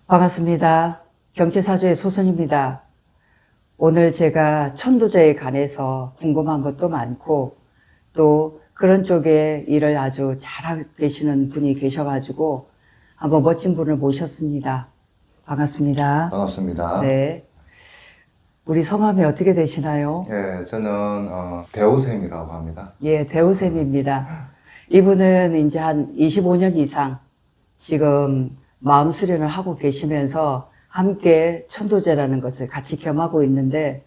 반갑습니다. 경제사주의 소선입니다. 오늘 제가 천도제에 관해서 궁금한 것도 많고 또 그런 쪽에 일을 아주 잘하고 계시는 분이 계셔가지고 한번 멋진 분을 모셨습니다. 반갑습니다. 반갑습니다. 네. 우리 성함이 어떻게 되시나요? 예, 저는 대우쌤이라고 합니다. 예, 대우쌤입니다. 이분은 이제 한 25년 이상 지금 마음 수련을 하고 계시면서 함께 천도제라는 것을 같이 겸하고 있는데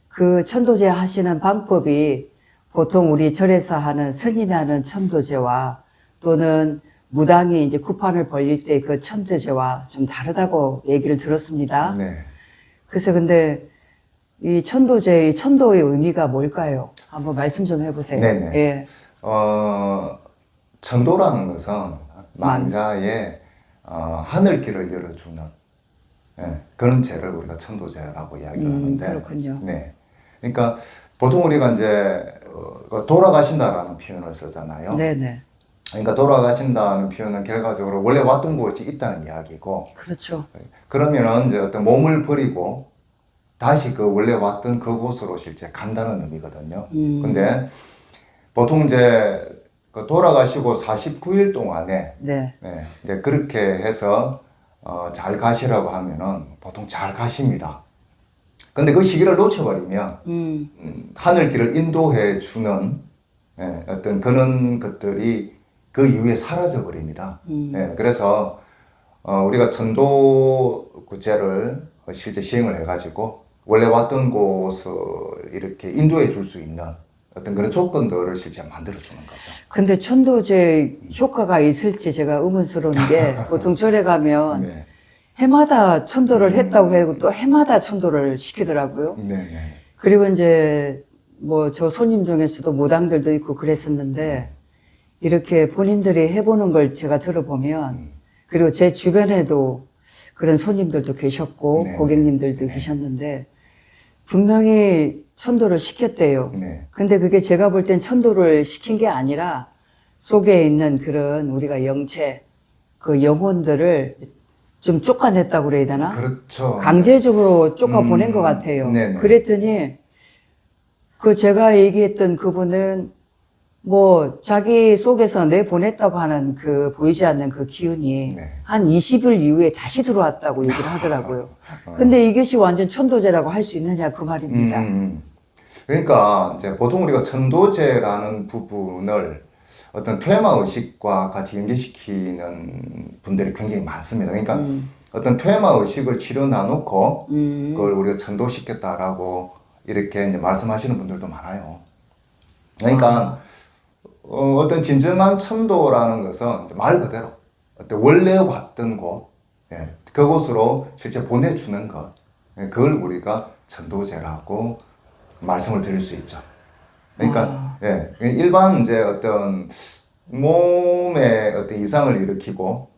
그 천도제 하시는 방법이 보통 우리 절에서 하는 스님이 하는 천도제와 또는 무당이 이제 구판을 벌릴 때 그 천도제와 좀 다르다고 얘기를 들었습니다. 네. 그래서 근데 이 천도제, 이 천도의 의미가 뭘까요? 한번 말씀 좀 해보세요. 네네. 예. 천도라는 것은 망자의 하늘길을 열어주는 그런 죄를 우리가 천도제라고 이야기를 하는데. 그렇군요. 네. 그러니까 보통 우리가 이제 돌아가신다라는 표현을 쓰잖아요. 네네. 그러니까 돌아가신다는 표현은 결과적으로 원래 왔던 곳이 있다는 이야기고. 그렇죠. 그러면은 이제 어떤 몸을 버리고 다시 그 원래 왔던 그곳으로 실제 간다는 의미거든요. 근데 보통 이제 그 돌아가시고 49일 동안에 네. 이제 그렇게 해서 잘 가시라고 하면은 보통 잘 가십니다. 근데 그 시기를 놓쳐버리면 하늘길을 인도해 주는 어떤 그런 것들이 그 이후에 사라져 버립니다. 그래서 우리가 천도제를 실제 시행을 해가지고 원래 왔던 곳을 이렇게 인도해 줄 수 있는 어떤 그런 조건들을 실제 만들어 주는 거죠. 근데 천도제 효과가 있을지 제가 의문스러운 게 보통 절에 가면 네. 해마다 천도를 했다고 해고 또 해마다 천도를 시키더라고요. 네. 그리고 이제 뭐 저 손님 중에서도 무당들도 있고 그랬었는데 이렇게 본인들이 해보는 걸 제가 들어보면 그리고 제 주변에도 그런 손님들도 계셨고 네. 고객님들도 계셨는데 분명히 천도를 시켰대요. 네. 근데 그게 제가 볼 땐 천도를 시킨 게 아니라 속에 있는 그런 우리가 영체, 그 영혼들을 좀 쫓아냈다고 그래야 되나? 그렇죠. 강제적으로 쫓아보낸 것 같아요. 네네. 그랬더니 그 제가 얘기했던 그분은 뭐 자기 속에서 내보냈다고 하는 그 보이지 않는 그 기운이 네. 한 20일 이후에 다시 들어왔다고 얘기를 하더라고요. 근데 이것이 완전 천도제라고 할 수 있느냐 그 말입니다. 그러니까 이제 보통 우리가 천도제라는 부분을 어떤 퇴마 의식과 같이 연계시키는 분들이 굉장히 많습니다. 그러니까 어떤 퇴마 의식을 치료놔 놓고 그걸 우리가 천도시켰다라고 이렇게 이제 말씀하시는 분들도 많아요. 그러니까 어떤 진정한 천도라는 것은 말 그대로 어떤 원래 왔던 곳, 그곳으로 실제 보내주는 것, 그걸 우리가 천도제라고 말씀을 드릴 수 있죠. 그러니까 일반 이제 어떤 몸에 어떤 이상을 일으키고,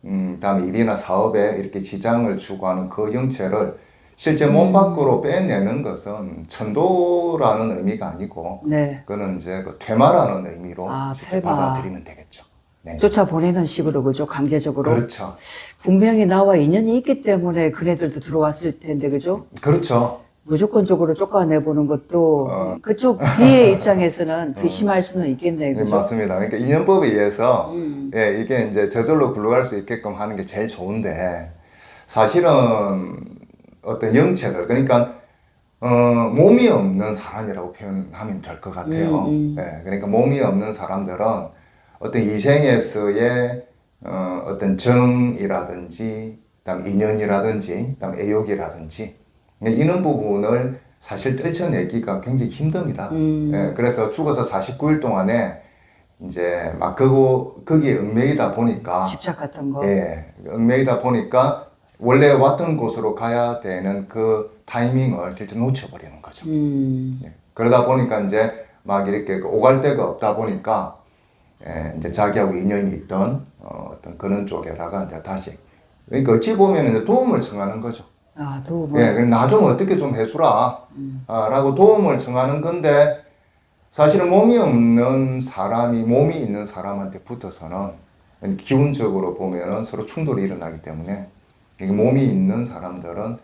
다음에 일이나 사업에 이렇게 지장을 주고 하는 그 형체를 실제 몸 밖으로 빼내는 것은 천도라는 의미가 아니고, 네. 그거는 이제 그 퇴마라는 의미로 실제 퇴마. 받아들이면 되겠죠. 네. 쫓아보내는 식으로 그죠? 강제적으로. 그렇죠. 분명히 나와 인연이 있기 때문에 그네들도 들어왔을 텐데 그죠? 그렇죠. 무조건적으로 쫓아내보는 것도 그쪽 비의 입장에서는 괘씸할 수는 있겠네요. 네, 그죠? 맞습니다. 그러니까 인연법에 의해서 이게 이제 저절로 굴러갈 수 있게끔 하는 게 제일 좋은데 사실은 어떤 영체들 그러니까 몸이 없는 사람이라고 표현하면 될 것 같아요. 그러니까 몸이 없는 사람들은 어떤 이생에서의 어떤 정이라든지 그다음에 인연이라든지 그다음에 애욕이라든지 이런 부분을 사실 떨쳐내기가 굉장히 힘듭니다. 그래서 죽어서 49일 동안에 이제 막 거기에 얽매이다 보니까 집착 같은 거. 얽매이다 보니까 원래 왔던 곳으로 가야 되는 그 타이밍을 실제 놓쳐버리는 거죠. 그러다 보니까 이제 막 이렇게 오갈 데가 없다 보니까 이제 자기하고 인연이 있던 어떤 그런 쪽에다가 이제 다시 그러니까 어찌 보면 이제 도움을 청하는 거죠. 도움을. 나 좀 어떻게 좀 해주라. 라고 도움을 청하는 건데, 사실은 몸이 없는 사람이 몸이 있는 사람한테 붙어서는 기운적으로 보면은 서로 충돌이 일어나기 때문에 이게 몸이 있는 사람들은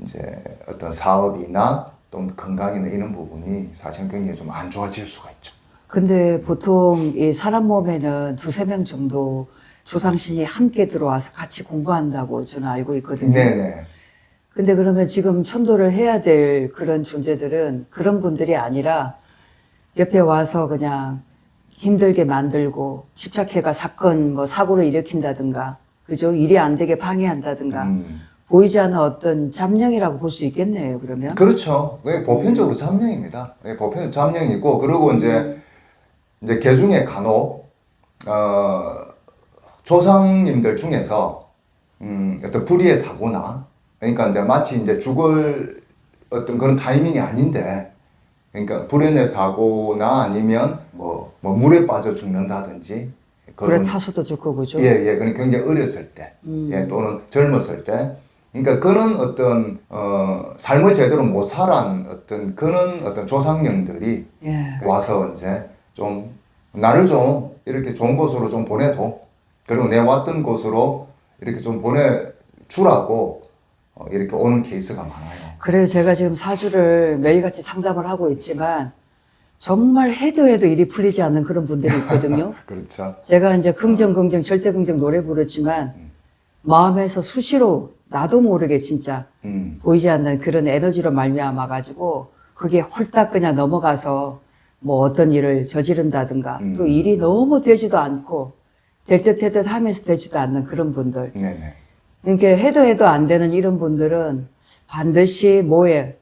이제 어떤 사업이나 또 건강이나 이런 부분이 사실 굉장히 좀 안 좋아질 수가 있죠. 근데 보통 이 사람 몸에는 두세 명 정도 조상신이 함께 들어와서 같이 공부한다고 저는 알고 있거든요. 네네. 근데 그러면 지금 천도를 해야 될 그런 존재들은 그런 분들이 아니라 옆에 와서 그냥 힘들게 만들고 집착해가 사건 뭐 사고를 일으킨다든가 그죠? 일이 안 되게 방해한다든가 보이지 않는 어떤 잡령이라고 볼 수 있겠네요. 그러면 그렇죠. 그게 보편적으로 잠령입니다. 예, 보편 잠령이고 그리고 이제 개중에 간혹 조상님들 중에서 어떤 불의의 사고나 그러니까 이제 마치 이제 죽을 어떤 그런 타이밍이 아닌데 그러니까 불의의 사고나 아니면 뭐 물에 빠져 죽는다든지 불에 타서도 좋고 그죠? 예, 예. 그러니까 굉장히 어렸을 때, 예, 또는 젊었을 때, 그러니까 그런 어떤 삶을 제대로 못 살한 어떤 그런 어떤 조상령들이 예. 와서 이제 좀 나를 좀 이렇게 좋은 곳으로 좀 보내도 그리고 내 왔던 곳으로 이렇게 좀 보내주라고 이렇게 오는 케이스가 많아요. 그래서 제가 지금 사주를 매일같이 상담을 하고 있지만 정말 해도 일이 풀리지 않는 그런 분들이 있거든요. 그렇죠. 제가 이제 긍정, 절대 긍정 노래 부르지만 마음에서 수시로 나도 모르게 진짜 보이지 않는 그런 에너지로 말미암아 가지고 그게 홀딱 그냥 넘어가서 뭐 어떤 일을 저지른다든가 또 일이 너무 되지도 않고 될 듯 하면서 되지도 않는 그런 분들. 네네. 그러니까 해도 안 되는 이런 분들은 반드시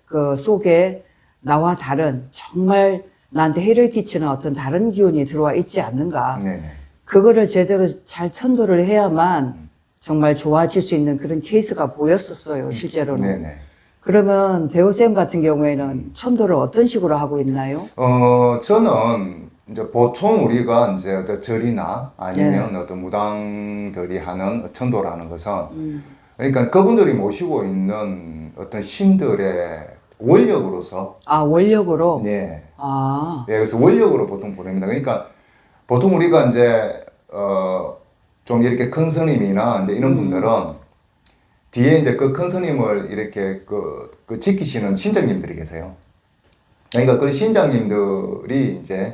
그 속에 나와 다른 정말 나한테 해를 끼치는 어떤 다른 기운이 들어와 있지 않는가. 네네. 그거를 제대로 잘 천도를 해야만 정말 좋아질 수 있는 그런 케이스가 보였었어요, 실제로는. 네네. 그러면 대호쌤 같은 경우에는 천도를 어떤 식으로 하고 있나요? 저는 이제 보통 우리가 이제 어떤 절이나 아니면 어떤 무당들이 하는 천도라는 것은 그러니까 그분들이 모시고 있는 어떤 신들의 원력으로서 아, 원력으로? 예. 아, 예, 그래서 원력으로 보통 보냅니다. 그러니까 보통 우리가 이제 좀 이렇게 큰 스님이나 이제 이런 분들은 뒤에 이제 그 큰 스님을 이렇게 그 지키시는 신장님들이 계세요. 그러니까 그 신장님들이 이제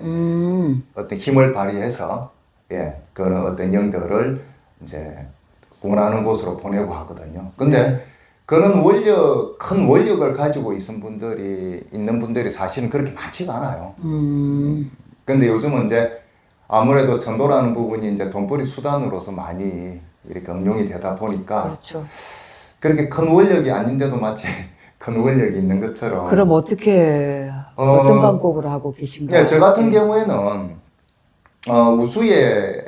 어떤 힘을 발휘해서 예, 그런 어떤 영들을 이제 구원하는 곳으로 보내고 하거든요. 근데 그런 큰 원력을 가지고 있는 분들이 사실은 그렇게 많지가 않아요. 근데 요즘은 이제 아무래도 천도라는 부분이 이제 돈벌이 수단으로서 많이 이렇게 응용이 되다 보니까 그렇죠. 그렇게 큰 원력이 아닌데도 마치 큰 원력이 있는 것처럼. 그럼 어떤 방법으로 하고 계신가요? 예, 저 같은 경우에는 우주의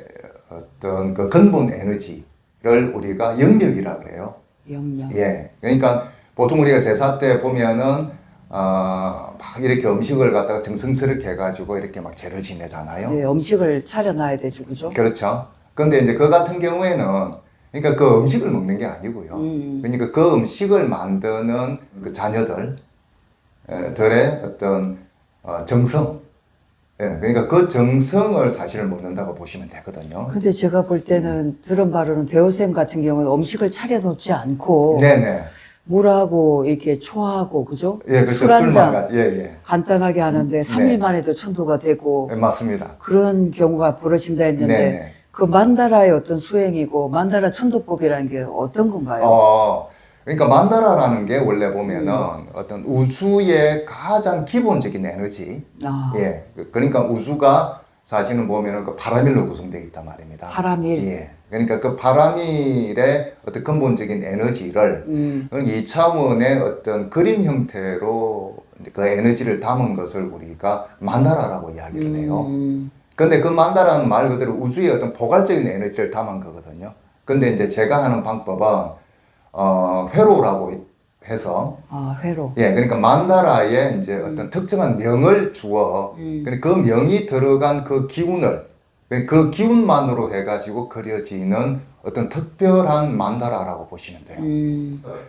어떤 그 근본 에너지를 우리가 영력이라 그래요. 영역. 예, 그러니까 보통 우리가 제사 때 보면은 막 이렇게 음식을 갖다가 정성스럽게 해가지고 이렇게 막 제를 지내잖아요. 네, 음식을 차려놔야 되죠, 그죠? 그렇죠. 근데 이제 그 같은 경우에는 그러니까 그 음식을 먹는 게 아니고요. 그러니까 그 음식을 만드는 그 자녀들의 어떤 정성. 예, 그러니까 그 정성을 사실을 먹는다고 보시면 되거든요. 근데 제가 볼 때는 들은 바로는 대호쌤 같은 경우는 음식을 차려놓지 않고 네네. 물하고 이렇게 초하고 그죠? 예, 그렇죠. 술 한 잔 술만 예, 예. 간단하게 하는데 3일 만에도 천도가 되고 예, 맞습니다. 그런 경우가 벌어진다 했는데 네네. 그 만다라의 어떤 수행이고 만다라 천도법이라는 게 어떤 건가요? 그러니까 만다라라는 게 원래 보면은 어떤 우주의 가장 기본적인 에너지. 아, 예. 그러니까 우주가 사실은 보면은 그 바라밀로 구성되어 있단 말입니다. 바라밀. 예. 그러니까 그 바라밀의 어떤 근본적인 에너지를 2차원의 어떤 그림 형태로 그 에너지를 담은 것을 우리가 만다라라고 이야기를 해요. 근데 그 만다라는 말 그대로 우주의 어떤 포괄적인 에너지를 담은 거거든요. 근데 이제 제가 하는 방법은 회로라고 해서 아, 회로. 예, 그러니까 만다라에 이제 어떤 특정한 명을 주어 그 명이 들어간 그 기운을 그 기운만으로 해가지고 그려지는 어떤 특별한 만다라라고 보시면 돼요.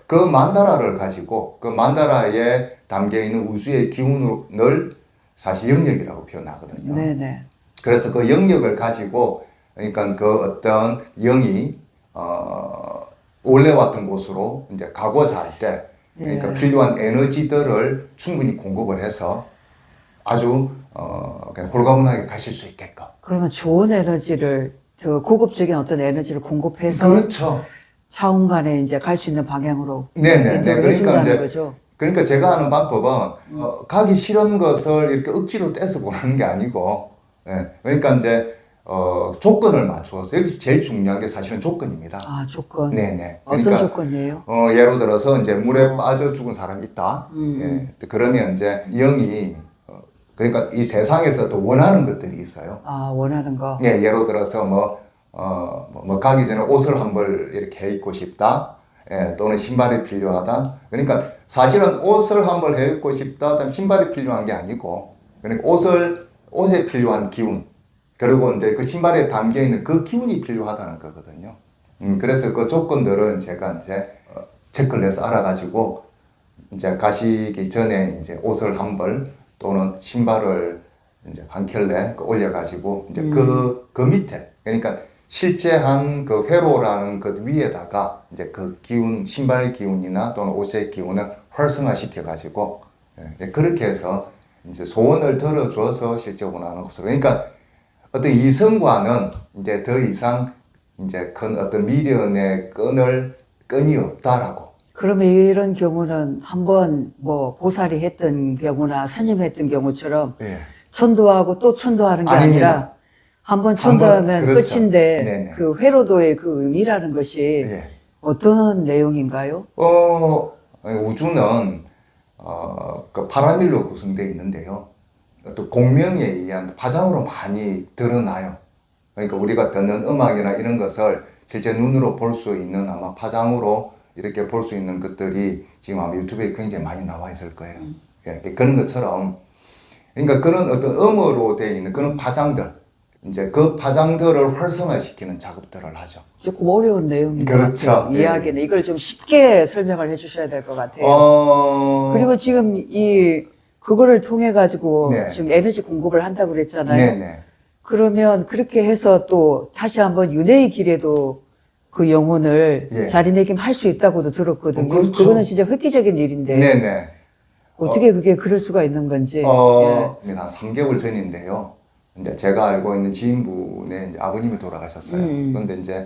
그 만다라를 가지고 그 만다라에 담겨 있는 우주의 기운을 사실 영역이라고 표현하거든요. 네네. 그래서 그 영역을 가지고 그러니까 그 어떤 영이 원래 왔던 곳으로 이제 가고자 할 때, 그러니까 필요한 에너지들을 충분히 공급을 해서 아주 그냥 홀가분하게 가실 수 있게끔. 그러면 좋은 에너지를, 더 고급적인 어떤 에너지를 공급해서 그렇죠. 차원간에 이제 갈 수 있는 방향으로 네네. 인도를 그러니까 해준다는 이제 거죠. 그러니까 제가 하는 방법은 가기 싫은 것을 이렇게 억지로 떼서 보내는 게 아니고, 예. 그러니까 이제 조건을 맞추어서 여기서 제일 중요한 게 사실은 조건입니다. 아, 조건. 네네. 어떤 그러니까 조건이에요? 예를 들어서 이제 물에 빠져 죽은 사람이 있다. 예. 그러면 이제 영이 그러니까 이 세상에서 또 원하는 것들이 있어요. 아, 원하는 거. 예, 예를 들어서 뭐 가기 전에 옷을 한 벌 이렇게 해 입고 싶다. 예, 또는 신발이 필요하다. 그러니까 사실은 옷을 한 벌 해 입고 싶다. 그다음 신발이 필요한 게 아니고, 그러니까 옷에 필요한 기운, 그리고 이제 그 신발에 담겨 있는 그 기운이 필요하다는 거거든요. 그래서 그 조건들은 제가 이제 체크를 해서 알아가지고 이제 가시기 전에 이제 옷을 한 벌 또는 신발을 이제 한 켤레 올려가지고 이제 그 밑에, 그러니까 실제 한 그 회로라는 것 위에다가 이제 그 기운, 신발 기운이나 또는 옷의 기운을 활성화시켜 가지고 그렇게 해서 이제 소원을 들어줘서 실제 원하는 것으로. 그러니까 어떤 이성과는 이제 더 이상 이제 큰 어떤 미련의 끈이 없다라고. 그러면 이런 경우는 한번 뭐 보살이 했던 경우나 스님 했던 경우처럼 예. 천도하고 또 천도하는 게 아닙니다. 아니라 한번 천도하면 그렇죠. 끝인데 네네. 그 회로도의 그 의미라는 것이 예. 어떤 내용인가요? 우주는 그 파라밀로 구성되어 있는데요. 또 공명에 의한 파장으로 많이 드러나요. 그러니까 우리가 듣는 음악이나 이런 것을 실제 눈으로 볼 수 있는 아마 파장으로 이렇게 볼 수 있는 것들이 지금 아마 유튜브에 굉장히 많이 나와 있을 거예요. 예, 그런 것처럼, 그러니까 그런 어떤 음으로 되어 있는 그런 파장들, 이제 그 파장들을 활성화시키는 작업들을 하죠. 조금 어려운 내용인 것 그렇죠. 같아요. 예, 이야기는 이걸 좀 쉽게 설명을 해주셔야 될 것 같아요. 그리고 지금 그거를 통해 가지고 네. 지금 에너지 공급을 한다고 그랬잖아요. 네네. 그러면 그렇게 해서 또 다시 한번 윤회의 길에도 그 영혼을 예. 자리매김할 수 있다고도 들었거든요. 그렇죠. 그거는 진짜 획기적인 일인데 네네. 어떻게 그게 그럴 수가 있는 건지. 예. 한 3개월 전인데요. 이제 제가 알고 있는 지인분의 이제 아버님이 돌아가셨어요. 그런데 이제,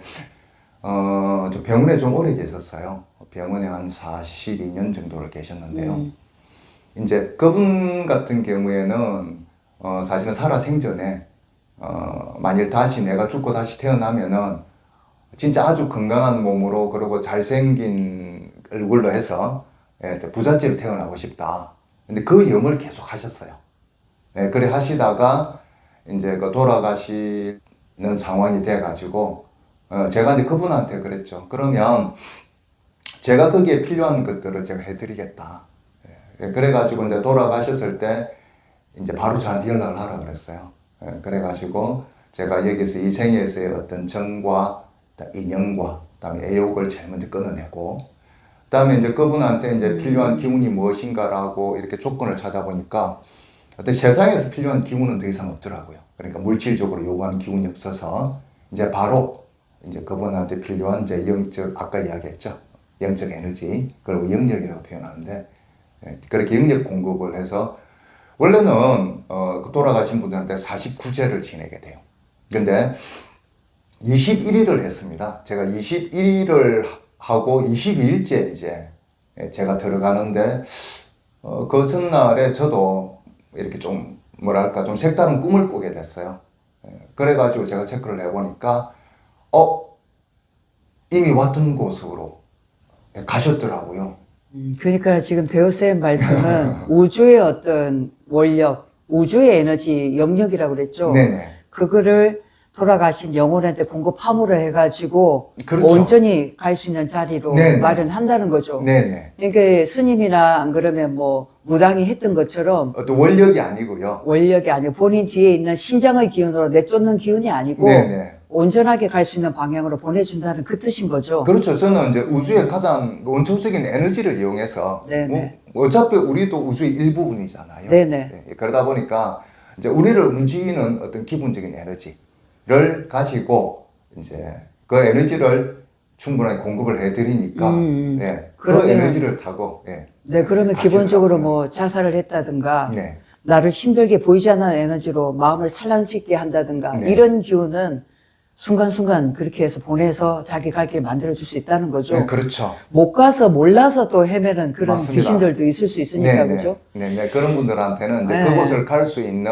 좀 병원에 좀 오래 계셨어요. 병원에 한 42년 정도를 계셨는데요. 이제 그분 같은 경우에는, 사실은 살아생전에, 만일 다시 내가 죽고 다시 태어나면은, 진짜 아주 건강한 몸으로, 그리고 잘생긴 얼굴로 해서, 예, 부잣집에 태어나고 싶다. 근데 그 염을 계속 하셨어요. 예, 그래 하시다가, 이제 그 돌아가시는 상황이 돼가지고, 제가 이제 그분한테 그랬죠. 그러면 제가 거기에 필요한 것들을 제가 해드리겠다. 예, 그래가지고 이제 돌아가셨을 때 이제 바로 저한테 연락을 하라 그랬어요. 예, 그래가지고 제가 여기서 이 생에서의 어떤 정과 인연과 그다음에 애욕을 제일 먼저 끊어내고, 그다음에 이제 그분한테 이제 필요한 기운이 무엇인가라고 이렇게 조건을 찾아보니까 어떤 세상에서 필요한 기운은 더 이상 없더라고요. 그러니까 물질적으로 요구하는 기운이 없어서 이제 바로 이제 그분한테 필요한 이제 영적, 아까 이야기했죠. 영적 에너지, 그리고 영력이라고 표현하는데, 그렇게 영력 공급을 해서 원래는 돌아가신 분들한테 49제를 지내게 돼요. 근데 21일을 했습니다. 제가 21일을 하고 22일째 이제 제가 들어가는데, 그 전날에 저도 이렇게 좀 뭐랄까 좀 색다른 꿈을 꾸게 됐어요. 그래가지고 제가 체크를 해보니까 이미 왔던 곳으로 가셨더라고요. 그러니까 지금 대호쌤 말씀은 우주의 어떤 원력, 우주의 에너지 영역이라고 그랬죠. 네네. 그거를 돌아가신 영혼한테 공급함으로 해가지고 그렇죠. 온전히 갈 수 있는 자리로 네네. 마련한다는 거죠. 네네. 그러니까 스님이나 안 그러면 뭐 무당이 했던 것처럼 어떤 원력이 아니고요. 원력이 아니고 본인 뒤에 있는 신장의 기운으로 내쫓는 기운이 아니고 네네. 온전하게 갈 수 있는 방향으로 보내준다는 그 뜻인 거죠. 그렇죠. 저는 이제 우주의 가장 원초적인 에너지를 이용해서, 네네. 어차피 우리도 우주의 일부분이잖아요. 네네. 예, 그러다 보니까 이제 우리를 움직이는 어떤 기본적인 에너지를 가지고 이제 그 에너지를 충분하게 공급을 해드리니까 예, 그 그러면- 에너지를 타고 예, 네, 그러면 가시더라고요. 기본적으로 뭐 자살을 했다든가 네. 나를 힘들게 보이지 않는 에너지로 마음을 산란시키게 한다든가 네. 이런 기운은 순간순간 그렇게 해서 보내서 자기 갈 길 만들어줄 수 있다는 거죠. 네, 그렇죠. 못 가서 몰라서 또 헤매는 그런 맞습니다. 귀신들도 있을 수 있으니까, 네, 그죠? 네, 네, 그런 분들한테는 이제 네. 그곳을 갈 수 있는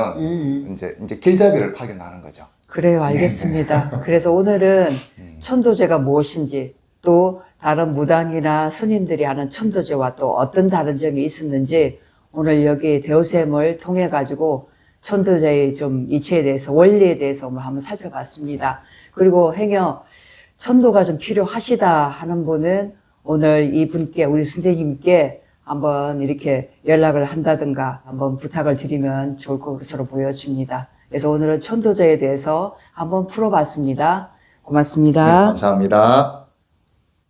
이제 길잡이를 파견하는 거죠. 그래요, 알겠습니다. 그래서 오늘은 천도제가 무엇인지, 또 다른 무당이나 스님들이 하는 천도제와 또 어떤 다른 점이 있었는지 오늘 여기 대우쌤을 통해 가지고 천도제의 좀 이치에 대해서, 원리에 대해서 오늘 한번 살펴봤습니다. 그리고 행여 천도가 좀 필요하시다 하는 분은 오늘 이분께, 우리 선생님께 한번 이렇게 연락을 한다든가 한번 부탁을 드리면 좋을 것으로 보여집니다. 그래서 오늘은 천도제에 대해서 한번 풀어봤습니다. 고맙습니다. 네, 감사합니다.